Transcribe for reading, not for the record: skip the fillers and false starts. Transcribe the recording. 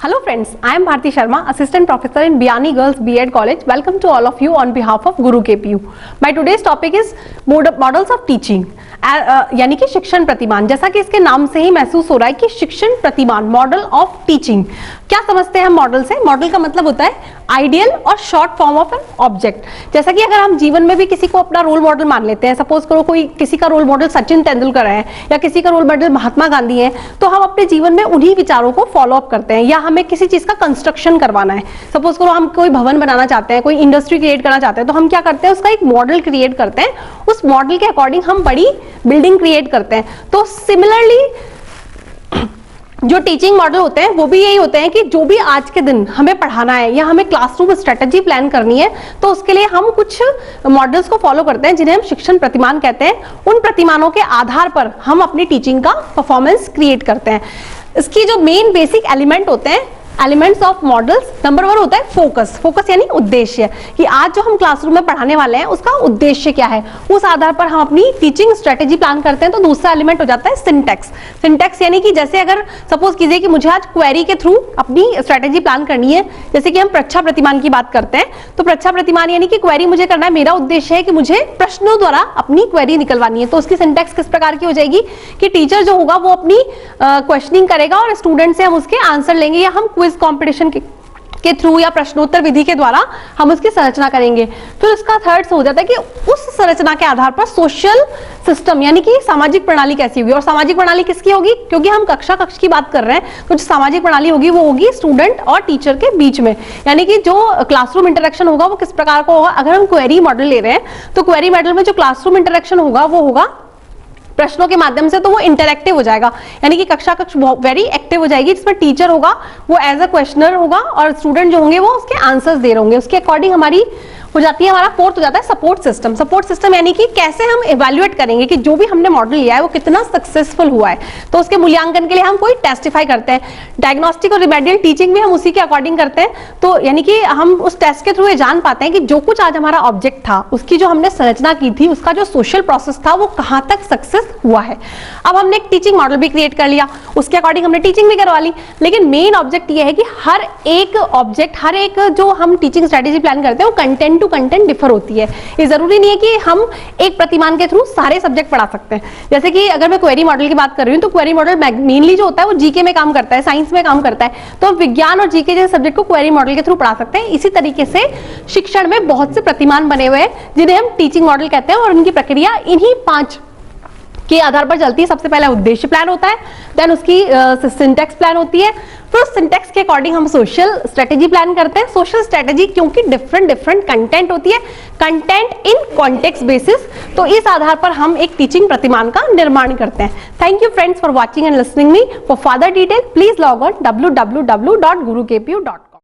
Hello friends, I am Bharti Sharma, Assistant Professor in Biyani Girls B.Ed College. Welcome to all of you on behalf of Guru KPU. My today's topic is models of teaching. यानी कि शिक्षण प्रतिमान, जैसा कि इसके नाम से ही महसूस हो रहा है कि शिक्षण प्रतिमान, मॉडल ऑफ टीचिंग। क्या समझते हैं हम मॉडल से? मॉडल का मतलब होता है आइडियल और short form of an object. जैसा कि अगर हम जीवन में भी किसी को अपना रोल मॉडल मान लेते हैं, सपोज करो कोई किसी का रोल मॉडल सचिन तेंदुलकर है या किसी का रोल मॉडल महात्मा गांधी है, तो हम अपने जीवन में उन्हीं विचारों को फॉलो अप करते हैं। या हमें किसी चीज का कंस्ट्रक्शन करवाना है, सपोज करो हम कोई भवन बनाना चाहते हैं, कोई इंडस्ट्री क्रिएट करना चाहते हैं, तो हम क्या करते हैं, उसका एक मॉडल क्रिएट करते हैं, उस मॉडल के अकॉर्डिंग हम बड़ी बिल्डिंग क्रिएट करते हैं। तो सिमिलरली जो टीचिंग मॉडल होते हैं वो भी यही होते हैं कि जो भी आज के दिन हमें पढ़ाना है या हमें क्लासरूम स्ट्रेटजी प्लान करनी है, तो उसके लिए हम कुछ मॉडल्स को फॉलो करते हैं जिन्हें हम शिक्षण प्रतिमान कहते हैं। उन प्रतिमानों के आधार पर हम अपनी टीचिंग का परफॉर्मेंस क्रिएट करते हैं। इसकी जो मेन बेसिक एलिमेंट होते हैं, एलिमेंट्स ऑफ मॉडल्स, नंबर 1 होता है फोकस। फोकस यानी उद्देश्य, कि आज जो हम क्लासरूम में पढ़ाने वाले हैं उसका उद्देश्य क्या है, उस आधार पर हम अपनी टीचिंग स्ट्रेटेजी प्लान करते हैं। तो दूसरा एलिमेंट हो जाता है सिंटैक्स। सिंटैक्स यानी कि जैसे अगर सपोज कीजिए कि मुझे आज क्वेरी के थ्रू अपनी स्ट्रेटेजी प्लान करनी है, जैसे कि हम प्रच्छा प्रतिमान की बात करते हैं, तो प्रच्छा प्रतिमान यानी कि क्वेरी मुझे करना है, मेरा उद्देश्य है कि मुझे प्रश्नों द्वारा अपनी क्वेरी निकलवानी है। तो उसकी सिंटैक्स किस प्रकार की हो जाएगी कि टीचर जो होगा वो अपनी क्वेश्चनिंग करेगा और स्टूडेंट से हम उसके आंसर लेंगे, या हम कंपटीशन के थ्रू या प्रश्नोत्तर विधि के द्वारा हम उसकी संरचना करेंगे। फिर उसका थर्ड हो जाता है कि उस संरचना के आधार पर सोशल सिस्टम यानी कि सामाजिक प्रणाली कैसी होगी। और सामाजिक प्रणाली किसकी होगी, क्योंकि हम कक्ष की बात कर रहे हैं, तो जो सामाजिक प्रणाली होगी वो होगी स्टूडेंट और टीचर के बीच में। यानी कि जो क्लासरूम इंटरेक्शन होगा वो किस प्रकार का होगा। अगर हम क्वेरी मॉडल ले रहे हैं तो क्वेरी मॉडल में जो क्लासरूम इंटरेक्शन होगा वो होगा प्रश्नों के माध्यम से, तो वो इंटरैक्टिव हो जाएगा, यानी कि कक्ष वेरी एक्टिव हो जाएगी, जिसमें टीचर होगा वो एज अ क्वेश्चनर होगा और स्टूडेंट जो होंगे वो उसके आंसर्स दे रहे होंगे। उसके अकॉर्डिंग हमारी हो जाती है, हमारा फोर्थ हो जाता है सपोर्ट सिस्टम। सपोर्ट सिस्टम यानी कि कैसे हम इवैल्यूएट करेंगे कि जो भी हमने मॉडल लिया है वो कितना सक्सेसफुल हुआ है। तो उसके मूल्यांकन के लिए हम कोई टेस्टिफाई करते हैं। डायग्नोस्टिक और रिमेडियल टीचिंग भी हम उसी के अकॉर्डिंग करते हैं। तो यानी कि हम उस टेस्ट के थ्रू ये जान पाते हैं कि जो कुछ आज हमारा ऑब्जेक्ट था, उसकी जो हमने संरचना की थी, उसका जो सोशल प्रोसेस था वो कहाँ तक सक्सेस हुआ है। अब हमने एक टीचिंग मॉडल भी क्रिएट कर लिया, उसके अकॉर्डिंग हमने टीचिंग भी करवा ली, लेकिन मेन ऑब्जेक्ट ये है कि हर एक ऑब्जेक्ट, हर एक जो हम टीचिंग स्ट्रेटेजी प्लान करते हैं वो कंटेंट टू कंटेंट डिफर होती है। ये जरूरी नहीं है कि हम एक प्रतिमान के थ्रू सारे सब्जेक्ट पढ़ा सकते हैं। जैसे कि अगर मैं क्वेरी मॉडल की बात कर रही हूँ तो क्वेरी मॉडल मेनली जो होता है वो जीके में काम करता है, साइंस में काम करता है, तो विज्ञान और जीके जैसे सब्जेक्ट को क्वेरी मॉडल के थ्रू पढ़ा सकते हैं। इसी तरीके से शिक्षण में बहुत से प्रतिमान बने हुए हैं जिन्हें हम टीचिंग मॉडल कहते हैं, और उनकी प्रक्रिया इन्हीं 5 के आधार पर चलती है। सबसे पहले उद्देश्य प्लान होता है, देन उसकी सिंटैक्स प्लान होती है, फिर सिंटैक्स के अकॉर्डिंग हम सोशल स्ट्रेटेजी प्लान करते हैं। सोशल स्ट्रेटेजी क्योंकि डिफरेंट कंटेंट होती है, कंटेंट इन कॉन्टेक्स्ट बेसिस, तो इस आधार पर हम एक टीचिंग प्रतिमान का निर्माण करते हैं। Thank you friends for watching and listening me. For further detail please log on www.gurukpu.com।